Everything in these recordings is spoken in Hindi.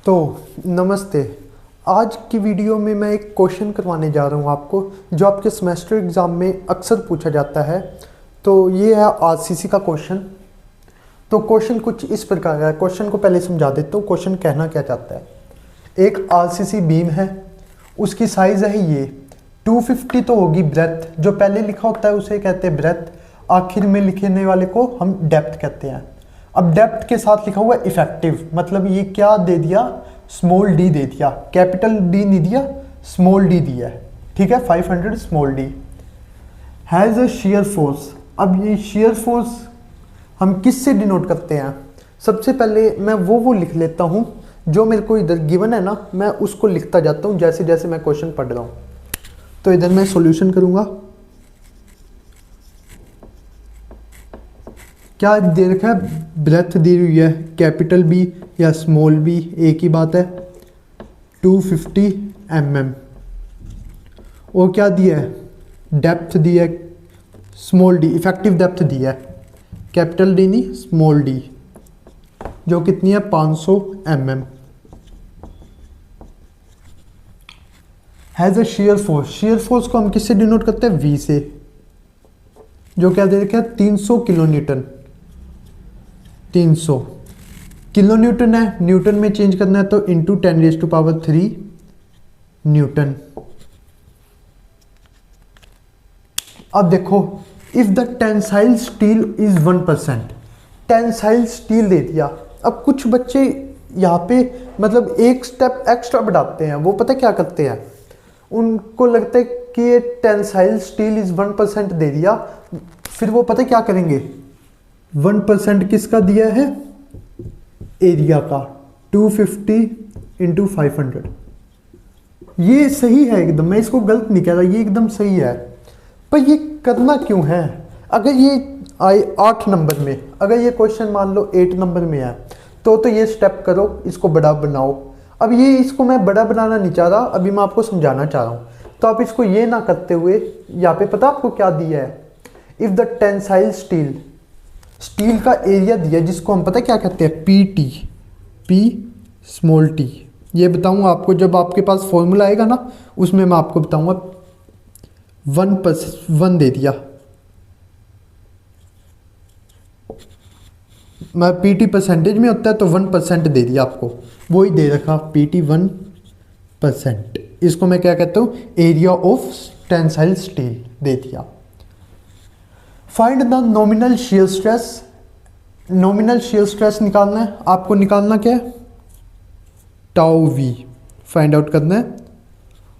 तो नमस्ते। आज की वीडियो में मैं एक क्वेश्चन करवाने जा रहा हूँ आपको, जो आपके सेमेस्टर एग्ज़ाम में अक्सर पूछा जाता है। तो ये है आरसीसी का क्वेश्चन। तो क्वेश्चन कुछ इस प्रकार है। क्वेश्चन को पहले समझा देता हूँ, क्वेश्चन कहना क्या चाहता है। एक आरसीसी बीम है, उसकी साइज़ है ये 250 तो होगी ब्रेथ। जो पहले लिखा होता है उसे कहते हैं ब्रेथ, आखिर में लिखने वाले को हम डेप्थ कहते हैं। अब डेप्थ के साथ लिखा हुआ इफेक्टिव, मतलब ये क्या दे दिया, स्मॉल डी दे दिया, कैपिटल डी नहीं दिया, स्मॉल डी दिया है। ठीक है, 500 small D has a shear force. अब ये शेयर फोर्स हम किस से डिनोट करते हैं? सबसे पहले मैं वो लिख लेता हूँ जो मेरे को इधर गिवन है ना, मैं उसको लिखता जाता हूँ जैसे जैसे मैं क्वेश्चन पढ़ रहा हूँ। तो इधर मैं सॉल्यूशन करूँगा। क्या दे रखा है? ब्रेथ दी हुई है, कैपिटल बी या स्मॉल बी एक ही बात है, 250 mm। और क्या दिया है? डेप्थ दी है, स्मॉल डी, इफेक्टिव डेप्थ दी है, कैपिटल डी नहीं स्मॉल डी, जो कितनी है 500 mm। Has a shear force. Shear force को हम किससे डिनोट करते हैं? वी से, जो क्या दे रखा है 300 किलो न्यूटन। 300 किलो न्यूटन है, न्यूटन में चेंज करना है तो इंटू 10⁻³ न्यूटन। अब देखो, if the tensile steel is 1%, tensile steel दे दिया। अब कुछ बच्चे यहाँ पे मतलब एक स्टेप एक्स्ट्रा बढ़ाते हैं। वो पता क्या करते हैं, उनको लगता है कि ये टेंसाइल स्टील इज 1% दे दिया, फिर वो पता क्या करेंगे, 1% किसका दिया है? एरिया का, 250 × 500। ये सही है एकदम, मैं इसको गलत नहीं कह रहा, ये एकदम सही है। पर ये करना क्यों है? अगर ये आए 8 नंबर में, अगर ये क्वेश्चन मान लो 8 नंबर में है, तो ये स्टेप करो, इसको बड़ा बनाओ। अब ये इसको मैं बड़ा बनाना नहीं चाह रहा, अभी मैं आपको समझाना चाह रहा हूँ। तो आप इसको ये ना करते हुए, यहाँ पे पता आपको क्या दिया है? If the tensile steel, steel का एरिया दिया जिसको हम पता क्या कहते हैं? PT, P small t। ये बताऊंगा आपको जब आपके पास फॉर्मूला आएगा ना, उसमें मैं आपको बताऊंगा। 1 दे दिया, मैं PT परसेंटेज में होता है तो 1% दे दिया आपको, वही दे रखा PT 1%। इसको मैं क्या कहता हूँ? एरिया ऑफ टेंसाइल स्टील दे दिया। Find the nominal shear stress. Nominal shear stress निकालना है आपको। निकालना क्या है? τV फाइंड आउट करना है,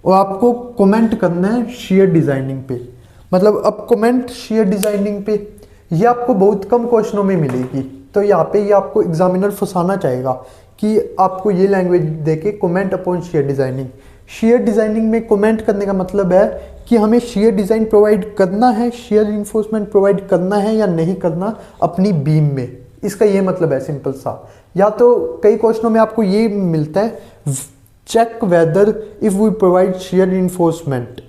और आपको कमेंट करना है शियर डिजाइनिंग पे। मतलब अब कमेंट शियर डिजाइनिंग पे, ये आपको बहुत कम क्वेश्चनों में मिलेगी। तो यहाँ पे ये आपको एग्जामिनर फंसाना चाहेगा कि आपको ये लैंग्वेज देके comment upon share designing. Share designing में कमेंट करने का मतलब है कि हमें शेयर डिज़ाइन प्रोवाइड करना है, शेयर इन्फोर्समेंट प्रोवाइड करना है या नहीं करना अपनी बीम में। इसका ये मतलब है सिंपल सा। या तो कई क्वेश्चनों में आपको ये मिलता है, check whether if we provide shear reinforcement,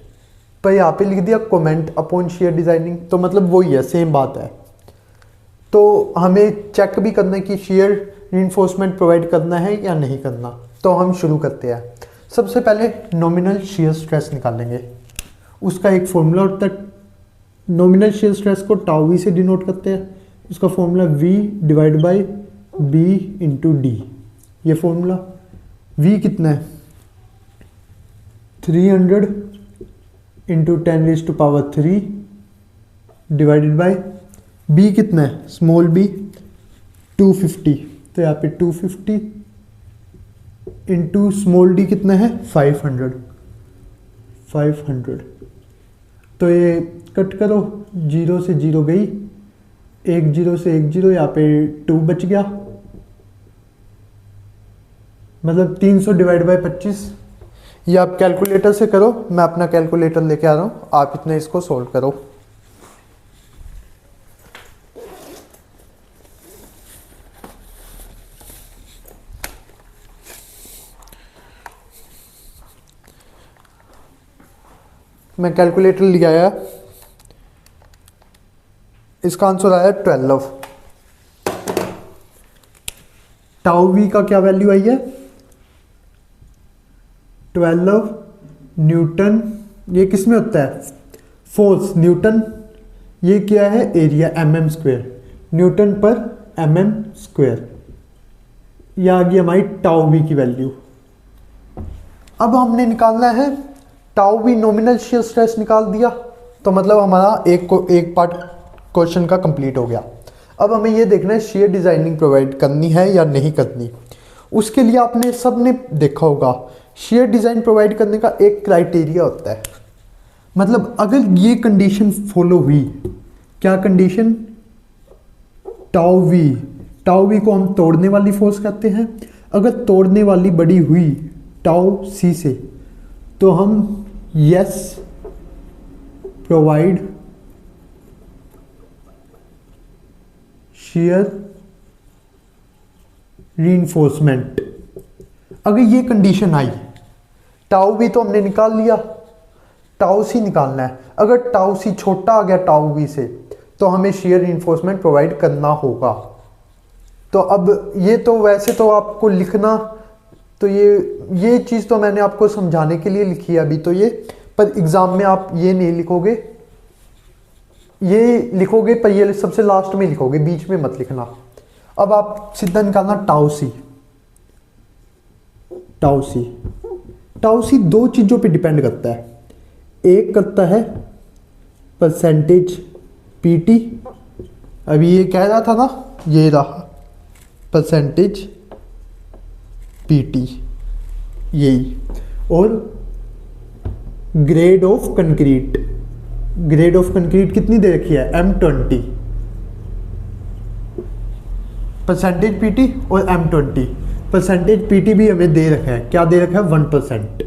पर यहाँ पे लिख दिया कमेंट अपॉन शेयर डिज़ाइनिंग, तो मतलब वही है, सेम बात है। तो हमें चेक भी करना है कि शेयर इन्फोर्समेंट प्रोवाइड करना है या नहीं करना। तो हम शुरू करते हैं। सबसे पहले नॉमिनल शेयर स्ट्रेस निकालेंगे। उसका एक फॉर्मूला होता है, नॉमिनल शेयर स्ट्रेस को τV से डिनोट करते हैं। उसका फॉर्मूला V/B × D। ये फॉर्मूला V कितना है? 300 × 10⁻³ डिवाइडेड बाय B कितना है? Small b 250। तो यहाँ पे 250 इंटू स्मॉल d कितना है? 500। तो ये कट करो, 0 से 0 गई, 1 0 से 1 0, यहाँ पे 2 बच गया, मतलब 300 डिवाइड बाय 25। ये आप कैलकुलेटर से करो, मैं अपना कैलकुलेटर लेके आ रहा हूँ, आप इतने इसको सोल्व करो। मैं कैलकुलेटर ले आया, इसका आंसर आया 12। τV का क्या वैल्यू आई है? 12 न्यूटन, ये किस में होता है, फोर्स न्यूटन, ये क्या है एरिया mm स्क्वायर, न्यूटन पर mm स्क्वायर। ये आ गई हमारी टाउ वी की वैल्यू। अब हमने निकालना है tau v nominal shear stress, निकाल दिया तो मतलब हमारा एक पार्ट क्वेश्चन का कंप्लीट हो गया। अब हमें ये देखना है शियर डिजाइनिंग प्रोवाइड करनी है या नहीं करनी। उसके लिए आपने सबने देखा होगा शियर डिजाइन प्रोवाइड करने का एक क्राइटेरिया होता है, मतलब अगर ये कंडीशन फॉलो हुई, क्या कंडीशन, टाउ वी को हम तोड़ने वाली फोर्स कहते हैं। अगर तोड़ने वाली बड़ी हुई टाउ सी से तो हम यस प्रोवाइड शियर रीइंफोर्समेंट। अगर ये कंडीशन आई, टाउ वी तो हमने निकाल लिया, टाउ सी निकालना है। अगर टाउ सी छोटा आ गया टाउ वी से तो हमें शियर रीइंफोर्समेंट प्रोवाइड करना होगा। तो अब ये तो वैसे तो आपको लिखना, तो ये चीज़ तो मैंने आपको समझाने के लिए लिखी है अभी तो ये, पर एग्ज़ाम में आप ये नहीं लिखोगे, ये लिखोगे पर ये सबसे लास्ट में लिखोगे, बीच में मत लिखना। अब आप सीधा निकालना टाउ सी दो चीज़ों पे डिपेंड करता है। एक करता है परसेंटेज पीटी, अभी ये कह रहा था ना, ये रहा परसेंटेज पीटी यही, और ग्रेड ऑफ कंक्रीट कितनी दे रखी है M20, परसेंटेज पीटी और M20। परसेंटेज पीटी भी हमें दे रखा है, क्या दे रखा है 1%।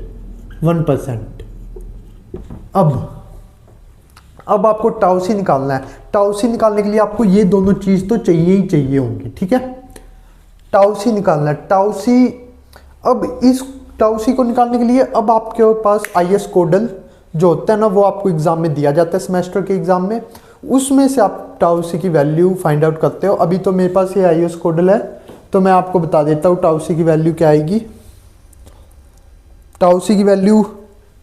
अब आपको टाउ सी निकालना है। टाउ सी निकालने के लिए आपको ये दोनों चीज़ तो चाहिए ही चाहिए होंगी, ठीक है। टाउ सी निकालना है, टाउ सी। अब इस टाउ सी को निकालने के लिए अब आपके पास IS कोडल जो होता है ना, वो आपको एग्जाम में दिया जाता है, सेमेस्टर के एग्जाम में, उसमें से आप टाउ सी की वैल्यू फाइंड आउट करते हो। अभी तो मेरे पास ये IS कोडल है तो मैं आपको बता देता हूँ टाउ सी की वैल्यू क्या आएगी। टाउ सी की वैल्यू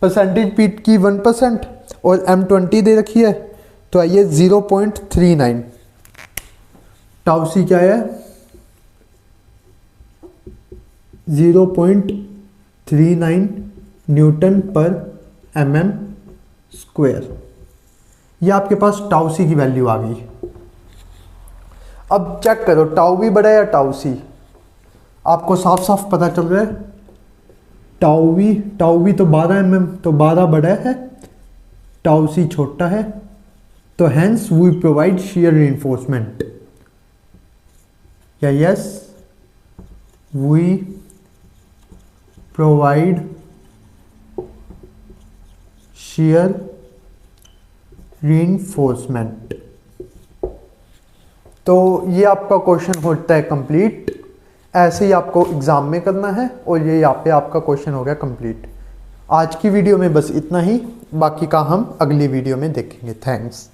परसेंटेज पीट की 1% और M20 दे रखी है, तो आइए 0.39। टाउ सी क्या है 0.39 न्यूटन पर mm स्क्वायर। ये आपके पास टाउ सी की वैल्यू आ गई। अब चेक करो टाउ वी बड़ा है या टाउ सी, आपको साफ साफ पता चल रहा है टाउ वी तो 12 mm, तो 12 बड़ा है, टाउ सी छोटा है, तो hence we provide shear reinforcement, या yes we provide shear reinforcement. तो ये आपका क्वेश्चन होता है कंप्लीट। ऐसे ही आपको एग्जाम में करना है और ये यहाँ पे आपका क्वेश्चन हो गया कंप्लीट। आज की वीडियो में बस इतना ही, बाकी का हम अगली वीडियो में देखेंगे। थैंक्स।